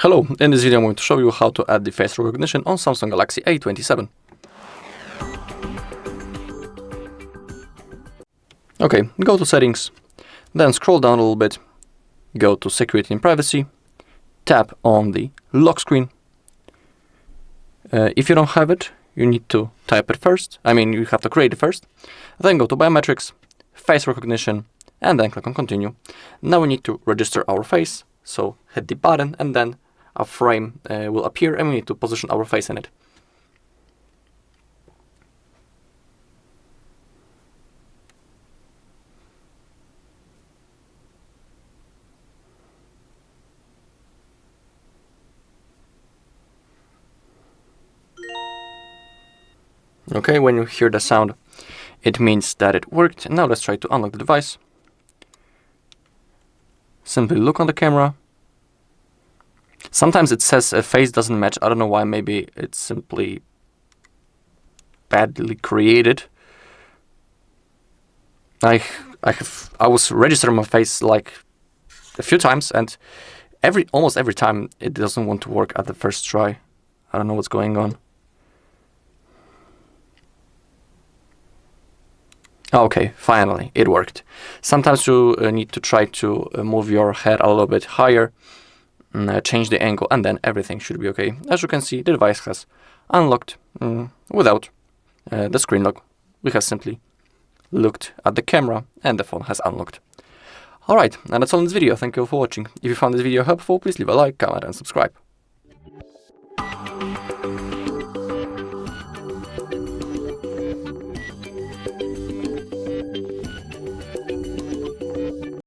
Hello, in this video I'm going to show you how to add the face recognition on Samsung Galaxy A27. Okay, go to settings, then scroll down a little bit, go to security and privacy, tap on the lock screen. If you don't have it, you need to type it first, you have to create it first, then go to biometrics, face recognition, and then click on continue. Now we need to register our face, so hit the button and then a frame will appear and we need to position our face in it. Okay, when you hear the sound, it means that it worked. Now let's try to unlock the device. Simply look on the camera. Sometimes it says a face doesn't match. I don't know why. Maybe it's simply badly created. I was registering my face like a few times, and almost every time it doesn't want to work at the first try. I don't know what's going on. Okay, finally, it worked. Sometimes you need to try to move your head a little bit higher, change the angle, and then everything should be okay. As you can see, the device has unlocked without the screen lock. We have simply looked at the camera and the phone has unlocked. Alright, and that's all in this video. Thank you for watching. If you found this video helpful, please leave a like, comment, and subscribe.